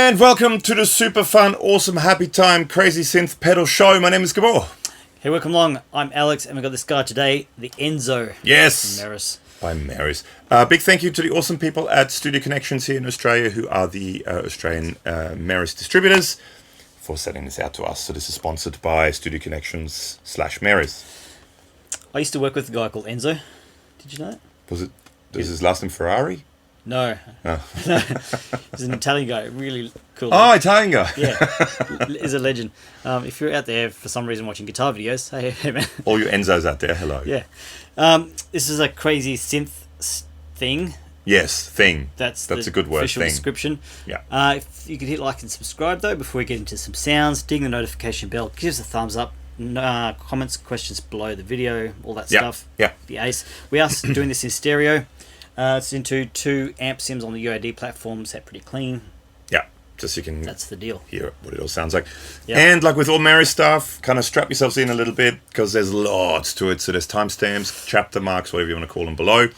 And welcome to the super fun, awesome, happy time, crazy synth pedal show. My name is Gabor. Hey, welcome along. I'm Alex, and we've got this guy today, the Enzo. Yes. From Meris. By Meris. Big thank you to the awesome people at Studio Connections here in Australia, who are the Australian Meris distributors, for sending this out to us. So this is sponsored by Studio Connections / Meris. I used to work with a guy called Enzo. Did you know that? Was his last name Ferrari? No. Oh. He's an Italian guy, really cool. Oh, Italian guy. Yeah, he's a legend. If you're out there for some reason watching guitar videos, hey man. All you Enzos out there, hello. Yeah. This is a crazy synth thing. Yes, thing. That's a good word, official thing. Description. Yeah. If you could hit like and subscribe though before we get into some sounds, ding the notification bell, give us a thumbs up, comments, questions below the video, all that stuff. Yeah. The ace. We are doing this in stereo. It's into 2 amp sims on the UAD platform, set pretty clean. Yeah, just so you can That's the deal. hear what it all sounds like. Yep. And like with all Meris stuff, kind of strap yourselves in a little bit because there's lots to it. So there's timestamps, chapter marks, whatever you want to call them below.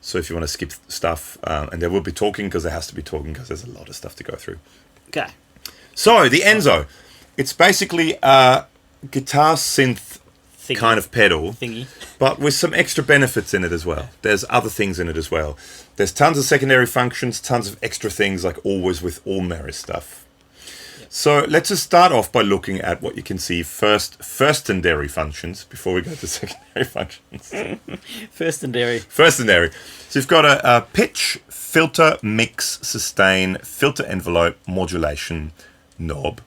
So if you want to skip stuff, and there will be talking because there has to be talking because there's a lot of stuff to go through. Okay. So the Enzo, it's basically a guitar synth Thingy. kind of pedal, Thingy. but with some extra benefits in it as well. There's other things in it as well. There's tons of secondary functions, tons of extra things, like always with all Meris stuff. Yep. So let's just start off by looking at what you can see firstendary functions before we go to secondary functions. Firstendary. Firstendary. So you've got a pitch, filter, mix, sustain, filter envelope, modulation knob.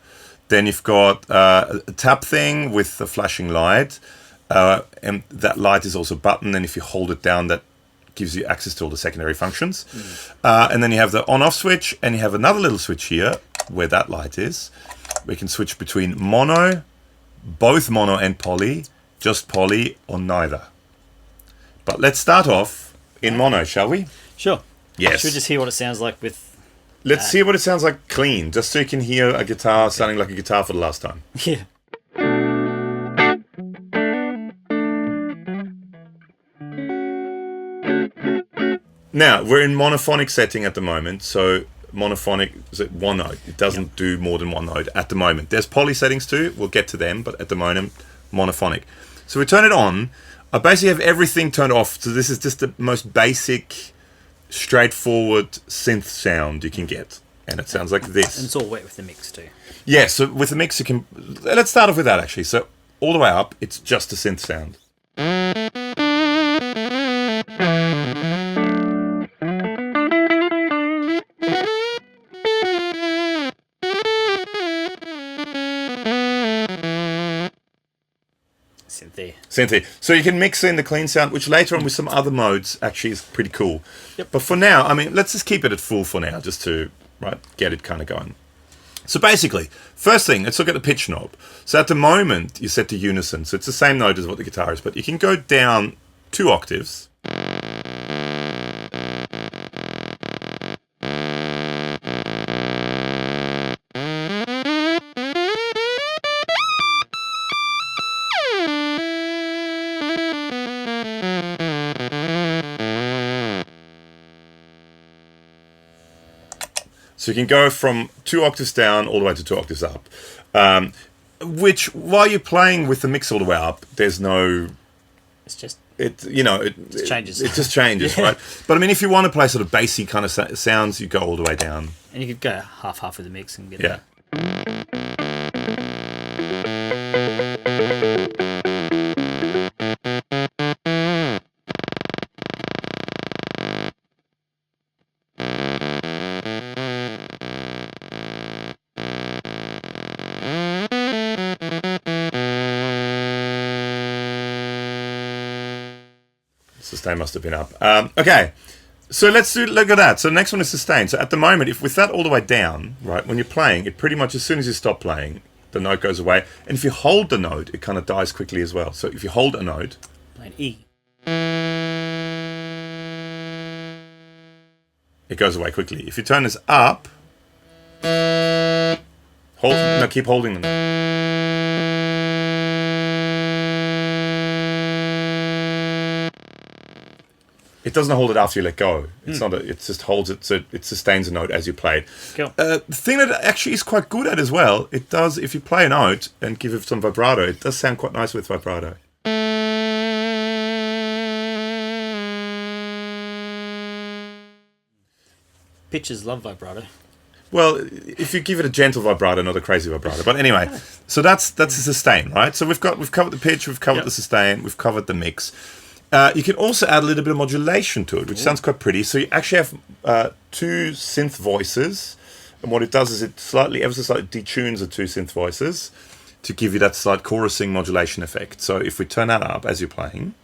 Then you've got a tap thing with the flashing light. And that light is also a button, and if you hold it down, that gives you access to all the secondary functions. And then you have the on-off switch, and you have another little switch here where that light is. We can switch between mono, both mono and poly, just poly, or neither. But let's start off in mono, shall we? Sure. Yes. Should we just hear what it sounds like with... Let's see what it sounds like clean, just so you can hear a guitar sounding like a guitar for the last time. Yeah. Now, we're in monophonic setting at the moment, so monophonic is at one note. It doesn't do more than one note at the moment. There's poly settings too, we'll get to them, but at the moment, monophonic. So we turn it on. I basically have everything turned off, so this is just the most basic, straightforward synth sound you can get. And it sounds like this. And it's all wet with the mix too. Yeah, so with the mix you can... Let's start off with that actually. So all the way up, it's just a synth sound. Synthy. So you can mix in the clean sound, which later on with some other modes actually is pretty cool. Yep. But for now, I mean, let's just keep it at full for now, just to get it kind of going. So basically, first thing, let's look at the pitch knob. So at the moment, you're set to unison, so it's the same note as what the guitar is, but you can go down 2 octaves. So you can go from 2 octaves down all the way to 2 octaves up. Which, while you're playing with the mix all the way up, there's no... It's just... It changes. It just changes, Yeah. right? But I mean, if you want to play sort of bassy kind of sounds, you go all the way down. And you could go half with the mix and get Yeah. Sustain must have been up. Okay, so let's look at that. So the next one is sustain. So at the moment, if with that all the way down, right, when you're playing, it pretty much as soon as you stop playing, the note goes away. And if you hold the note, it kind of dies quickly as well. So if you hold a note, Play an E. it goes away quickly. If you turn this up, keep holding them. It doesn't hold it after you let go. It's not. It just holds it, so it sustains a note as you play it. Cool. The thing that it actually is quite good at as well, it does, if you play a note and give it some vibrato, it does sound quite nice with vibrato. Pitchers love vibrato. Well, if you give it a gentle vibrato, not a crazy vibrato. But anyway, so that's a sustain, right? So we've covered the pitch, we've covered the sustain, we've covered the mix. You can also add a little bit of modulation to it, which sounds quite pretty. So you actually have two synth voices, and what it does is it ever so slightly detunes the two synth voices to give you that slight chorusing modulation effect. So if we turn that up as you're playing.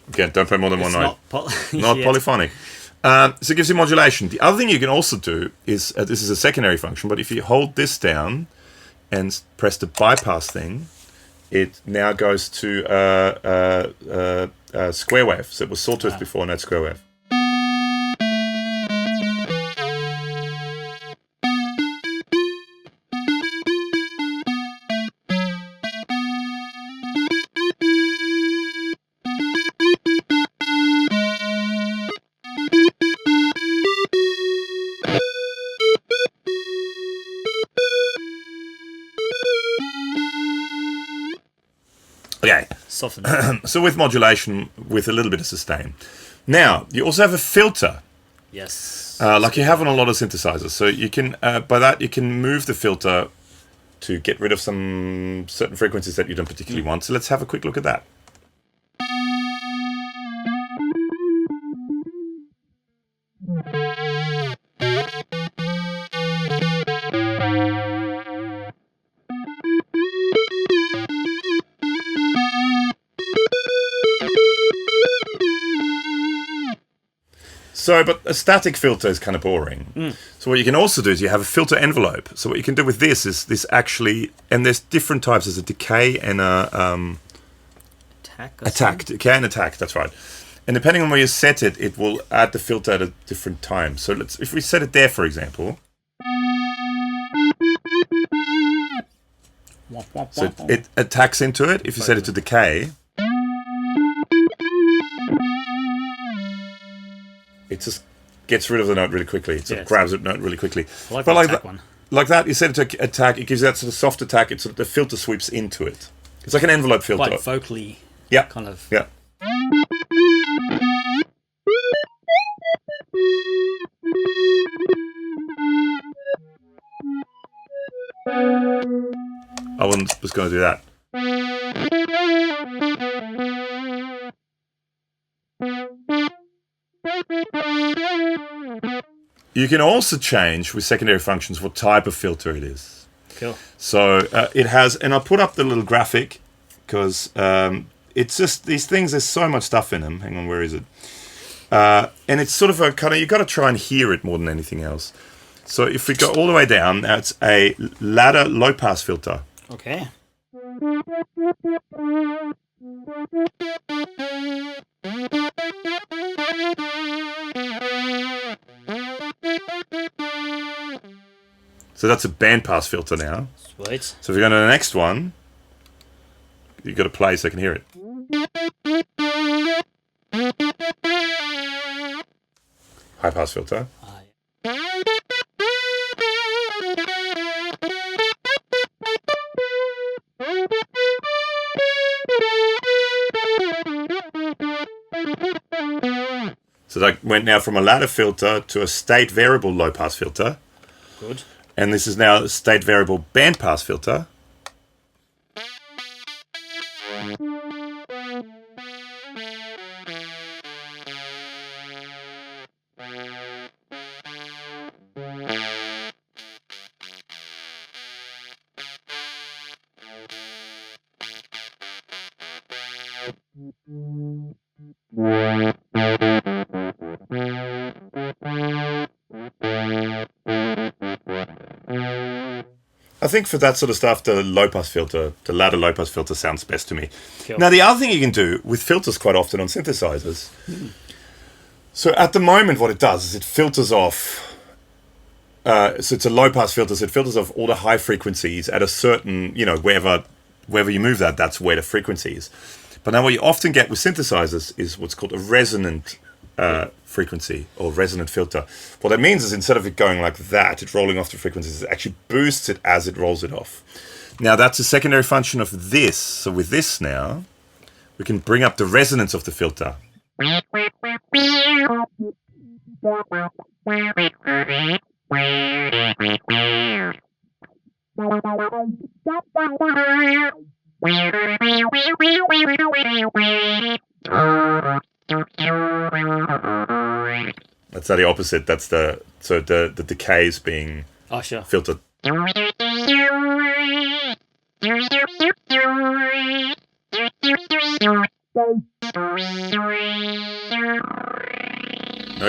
Again, don't play more than one note. Not polyphonic. So it gives you modulation. The other thing you can also do is, this is a secondary function, but if you hold this down and press the bypass thing, it now goes to square wave. So it was sawtooth before, now it's square wave. Okay. Soften. So with modulation, with a little bit of sustain. Now, you also have a filter. Yes. Like you have on a lot of synthesizers. So you can, by that, you can move the filter to get rid of some certain frequencies that you don't particularly want. So let's have a quick look at that. So, but a static filter is kind of boring. So what you can also do is you have a filter envelope. So what you can do with this is this actually, and there's different types. There's a decay and a attack. Decay and attack. That's right. And depending on where you set it, it will add the filter at a different time. So if we set it there, for example. So it attacks into it. If you set it to decay. It just gets rid of the note really quickly. It sort of grabs the note really quickly. I like the attack one. Like that, you set it to attack, it gives you that sort of soft attack, it's sort of, the filter sweeps into it. It's like an envelope filter. Quite vocally. Yeah. Kind of. Yeah. I was going to do that. You can also change with secondary functions what type of filter it is. Cool. So it has, and I'll put up the little graphic because it's just these things, there's so much stuff in them. Hang on, where is it? And it's sort of a kind of, you've got to try and hear it more than anything else. So if we go all the way down, that's a ladder low pass filter. Okay. So that's a bandpass filter now. Sweet. So if we go to the next one, you've got to play so I can hear it. High pass filter. So that went now from a ladder filter to a state variable low pass filter. Good. And this is now a state variable bandpass filter. I think for that sort of stuff, the low-pass filter, the ladder low-pass filter sounds best to me. Cool. Now, the other thing you can do with filters quite often on synthesizers, so at the moment what it does is it filters off, so it's a low-pass filter, so it filters off all the high frequencies at a certain, you know, wherever you move that, that's where the frequency is. But now what you often get with synthesizers is what's called a resonant frequency or resonant filter. What that means is instead of it going like that, it's rolling off the frequencies, it actually boosts it as it rolls it off. Now that's a secondary function of this. So with this now, we can bring up the resonance of the filter. That's the opposite. That's the decay is being filtered. No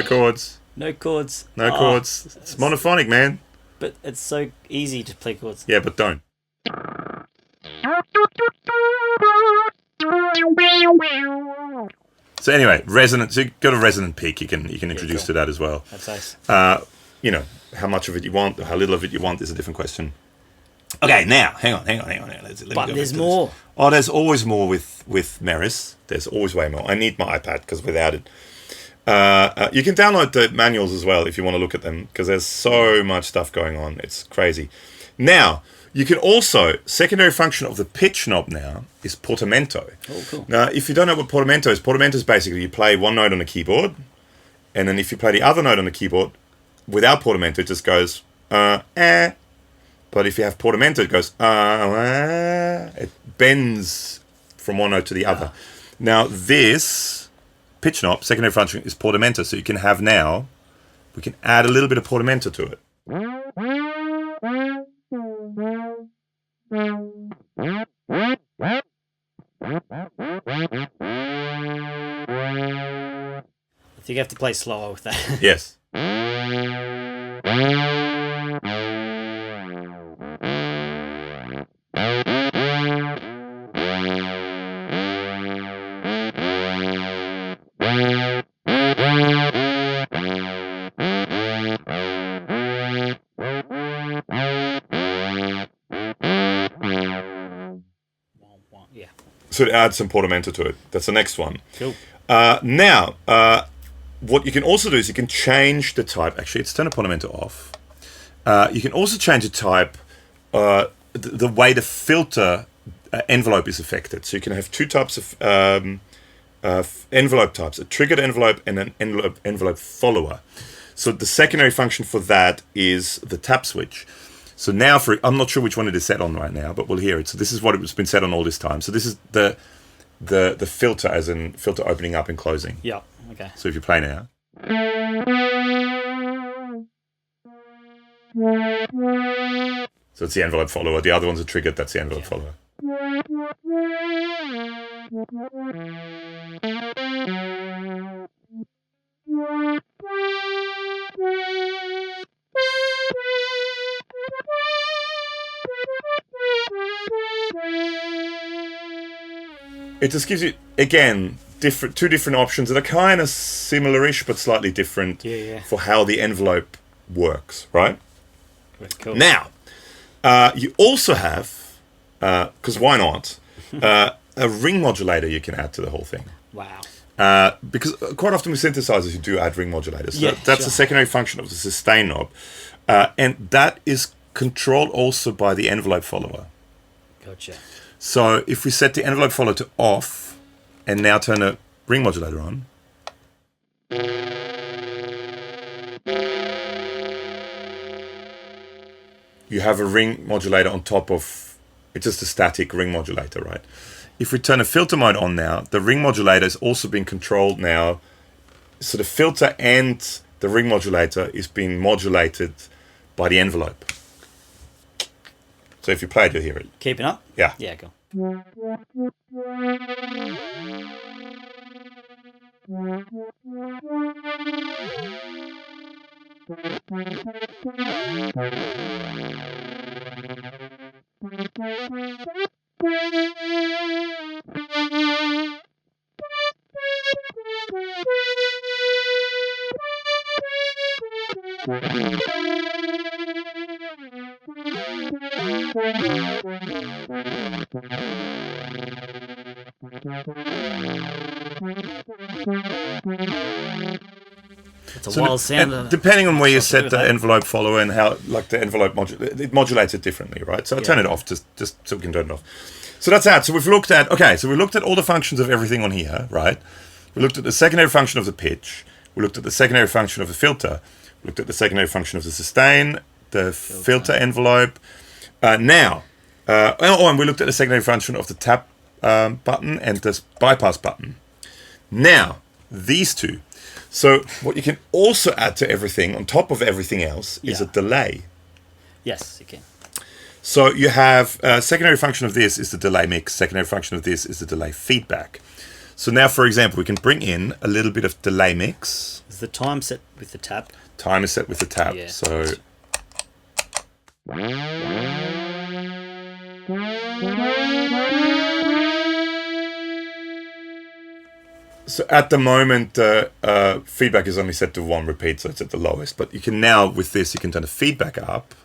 chords. No chords. No chords. It's monophonic, man. But it's so easy to play chords. Yeah, but don't. So anyway, resonant. So you've got a resonant peak. You can introduce to that as well. That's nice. You know, how much of it you want, or how little of it you want is a different question. Okay, now hang on. But there's more. Oh, there's always more with Meris. There's always way more. I need my iPad because without it, you can download the manuals as well if you want to look at them because there's so much stuff going on. It's crazy. Now. You can also, secondary function of the pitch knob now is Portamento. Oh, cool. Now, if you don't know what Portamento is basically you play one note on the keyboard, and then if you play the other note on the keyboard, without Portamento, it just goes, But if you have Portamento, it goes, It bends from one note to the other. Now, this pitch knob, secondary function, is Portamento, so you can have now, we can add a little bit of Portamento to it. I think you have to play slower with that. Yes. Yeah. So it adds some Portamento to it. That's the next one. Cool. Now, what you can also do is you can change the type. Actually, let's turn the Portamento off. You can also change the type, the way the filter envelope is affected. So you can have two types of envelope types, a triggered envelope and an envelope follower. So the secondary function for that is the tap switch. So now, I'm not sure which one it is set on right now, but we'll hear it. So this is what it's been set on all this time. So this is the filter, as in filter opening up and closing. Yeah. Okay. So if you play now. So it's the envelope follower. The other ones are triggered. That's the envelope follower. It just gives you, again, two different options that are kind of similar-ish, but slightly different for how the envelope works, right? Very cool. Now, you also have, because why not, a ring modulator you can add to the whole thing. Wow. Because quite often with synthesizers you do add ring modulators. So Yeah, that's a secondary function of the sustain knob. And that is controlled also by the envelope follower. Gotcha. So if we set the envelope follower to off and now turn the ring modulator on, you have a ring modulator on top of, it's just a static ring modulator, right? If we turn a filter mode on now, the ring modulator is also being controlled now. So the filter and the ring modulator is being modulated by the envelope. So if you play it, you'll hear it. Keeping up? Yeah. Yeah, cool. It's a wild sound. Depending on where you set the envelope follower and how, like the envelope it modulates it differently, right? So I turn it off just so we can turn it off. So that's that. So we've looked at all the functions of everything on here, right? We looked at the secondary function of the pitch. We looked at the secondary function of the filter. We looked at the secondary function of the sustain, the filter envelope. And we looked at the secondary function of the tap button and the bypass button. Now, these two. So what you can also add to everything, on top of everything else, is a delay. Yes, you can. So you have secondary function of this is the delay mix. Secondary function of this is the delay feedback. So now, for example, we can bring in a little bit of delay mix. Is the time set with the tap? Time is set with the tap. Yeah. So at the moment, feedback is only set to 1 repeat, so it's at the lowest. But you can now, with this, you can turn the feedback up,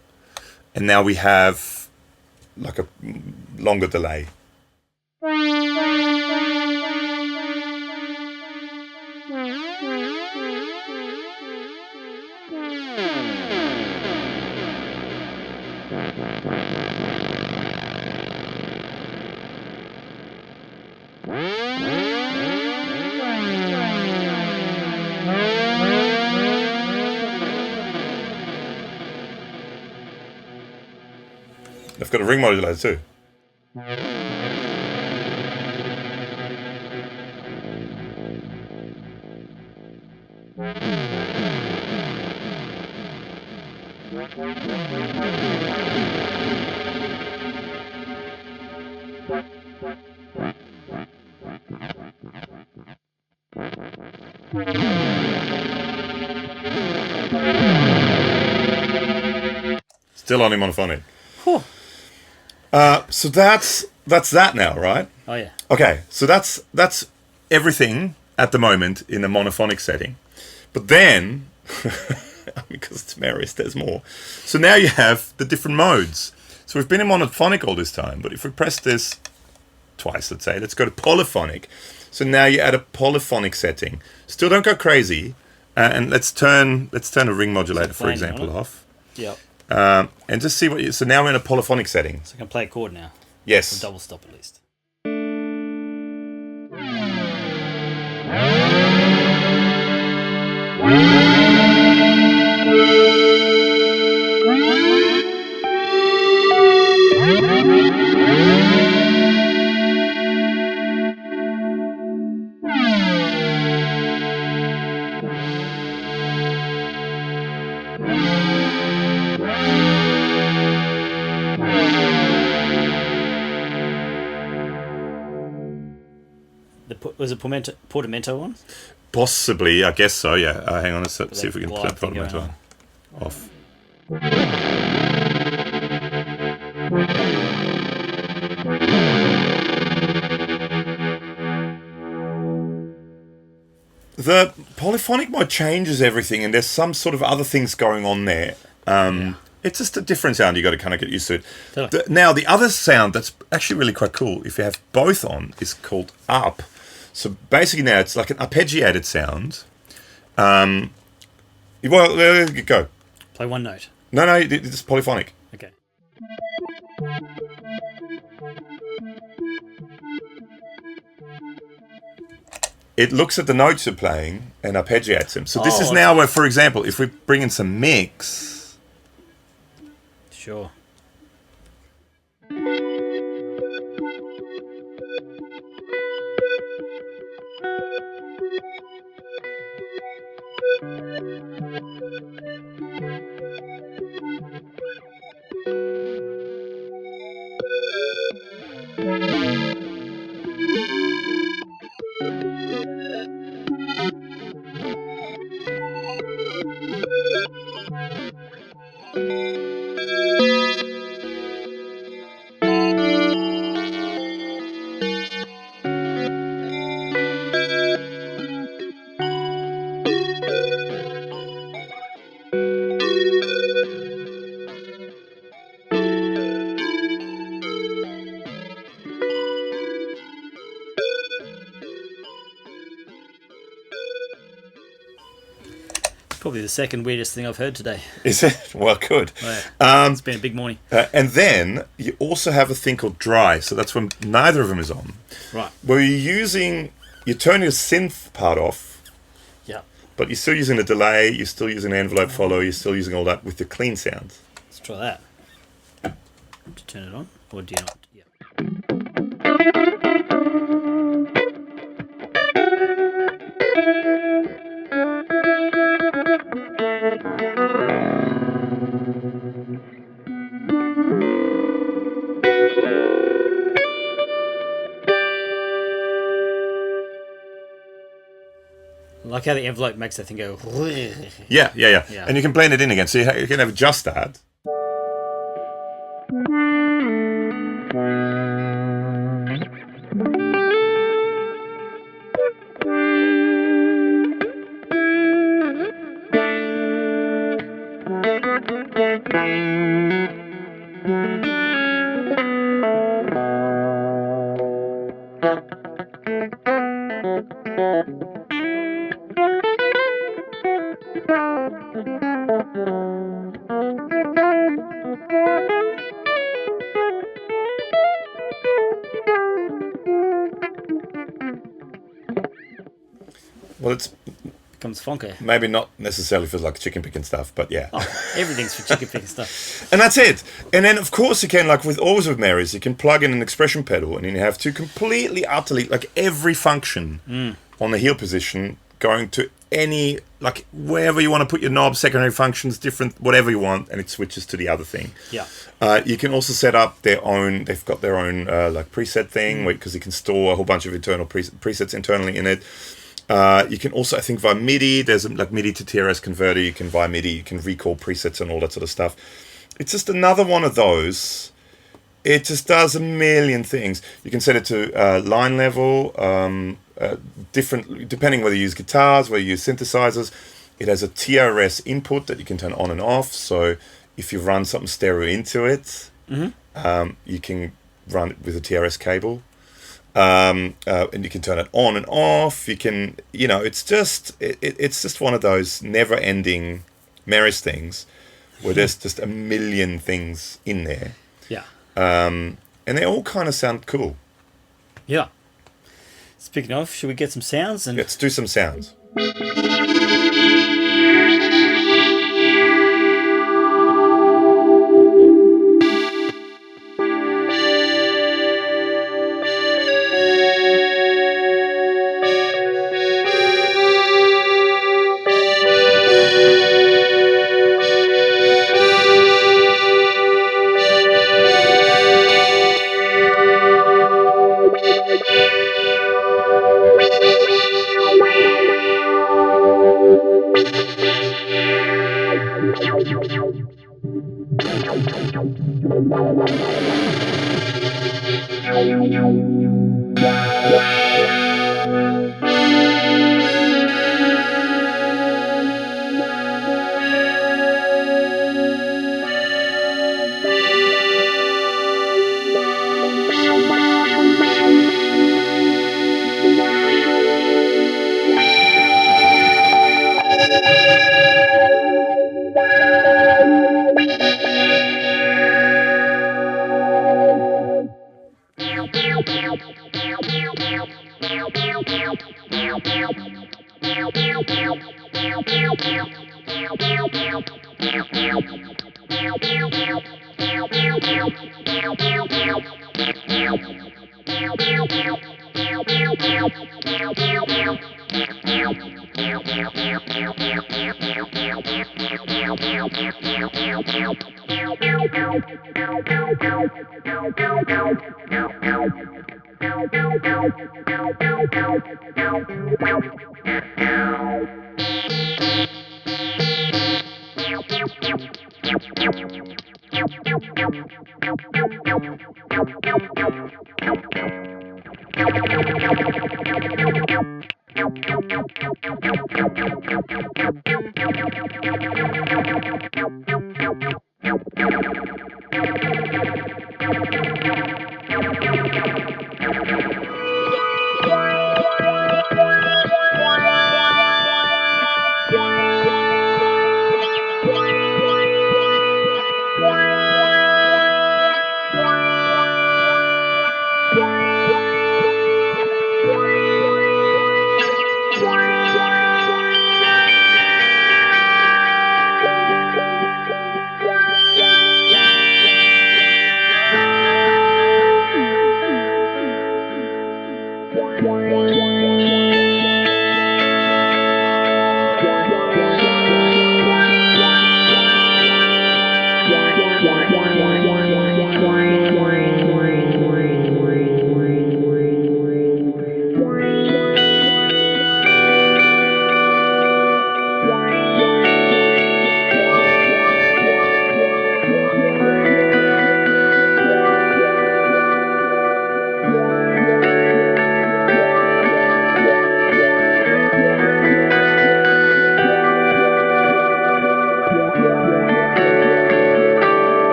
and now we have like a longer delay. I've got a ring modulator too. Still only monophonic. Whew. So that's that now, right? Oh yeah. Okay, so that's everything at the moment in a monophonic setting. But then, because it's Meris, there's more. So now you have the different modes. So we've been in monophonic all this time, but if we press this twice, let's go to polyphonic. So now you add a polyphonic setting. Still don't go crazy, and let's turn a ring modulator, for example, off. Yep. And just see what so now we're in a polyphonic setting. So I can play a chord now. Yes. A double stop at least. Was it Portamento one? Possibly, I guess so, yeah. Hang on, let's see if we can put that Portamento off. The polyphonic mode changes everything, and there's some sort of other things going on there. It's just a different sound. You got to kind of get used to it. Totally. Now, the other sound that's actually really quite cool, if you have both on, is called Arp. So basically now it's like an arpeggiated sound. Well, go. Play one note. No, it's polyphonic. Okay. It looks at the notes you're playing and arpeggiates them. So this is now where, for example, if we bring in some mix. Sure. Probably the second weirdest thing I've heard today. Is it? Well, good. It's been a big morning. And then you also have a thing called dry. So that's when neither of them is on. Right. Where you turn your synth part off. Yeah. But you're still using the delay. You're still using the envelope follow. You're still using all that with the clean sounds. Let's try that. Do you turn it on? Or do you not? Yeah. I like how the envelope makes that thing go. Yeah. And you can blend it in again. So you can have just that. Well, it's becomes funky. Maybe not necessarily for like chicken picking stuff, but yeah. Oh, everything's for chicken picking stuff. And that's it. And then of course you can, like with Meris, you can plug in an expression pedal and then you have two completely, utterly, like every function on the heel position going to any, like wherever you want to put your knobs, secondary functions, different, whatever you want, and it switches to the other thing. Yeah. You can also set up their own, they've got their own like preset thing because you can store a whole bunch of internal presets internally in it. You can also, I think, via MIDI, there's like MIDI to TRS converter, you can via MIDI, you can recall presets and all that sort of stuff. It's just another one of those. It just does a million things. You can set it to line level, different, depending whether you use guitars, whether you use synthesizers. It has a TRS input that you can turn on and off, so if you run something stereo into it, you can run it with a TRS cable. And you can turn it on and off. You can, it's just one of those never-ending Meris things where there's just a million things in there. Yeah. And they all kind of sound cool. Yeah. Speaking of, should we get some sounds? Let's do some sounds.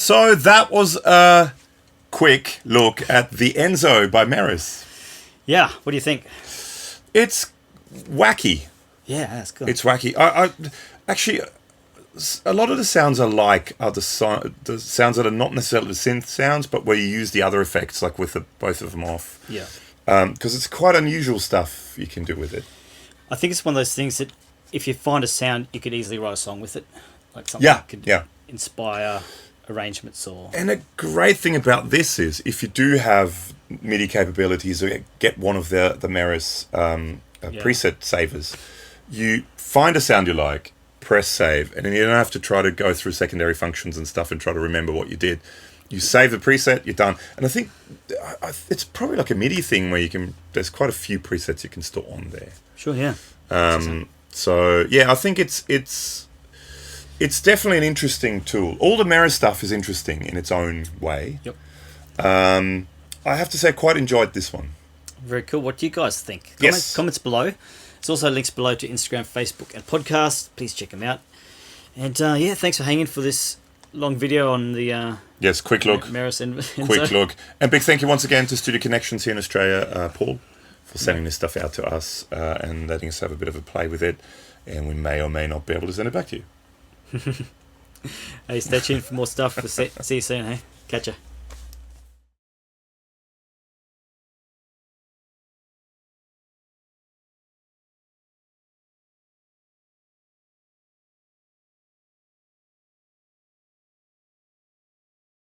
So that was a quick look at the Enzo by Meris. Yeah, what do you think? It's wacky. Yeah, that's cool. It's wacky. I actually, a lot of the sounds I like are the sounds that are not necessarily the synth sounds, but where you use the other effects, like with both of them off. Yeah. Because it's quite unusual stuff you can do with it. I think it's one of those things that if you find a sound, you could easily write a song with it. Like something Yeah, that could yeah. inspire arrangements or... And a great thing about this is if you do have MIDI capabilities or get one of the Meris preset savers, you find a sound you like, press save, and then you don't have to try to go through secondary functions and stuff and try to remember what you did. You save the preset, you're done. And I think it's probably like a MIDI thing where there's quite a few presets you can store on there. Sure, yeah. So yeah, I think it's definitely an interesting tool. All the Meris stuff is interesting in its own way. Yep. I have to say I quite enjoyed this one. Very cool. What do you guys think? Yes. Comments below. There's also links below to Instagram, Facebook, and podcast. Please check them out. And yeah, thanks for hanging for this long video on the yes, quick look. Meris Enzo. Quick look. And big thank you once again to Studio Connections here in Australia, Paul, for sending this stuff out to us and letting us have a bit of a play with it. And we may or may not be able to send it back to you. Hey, stay tuned for more stuff. We'll see you soon, hey? Catch ya.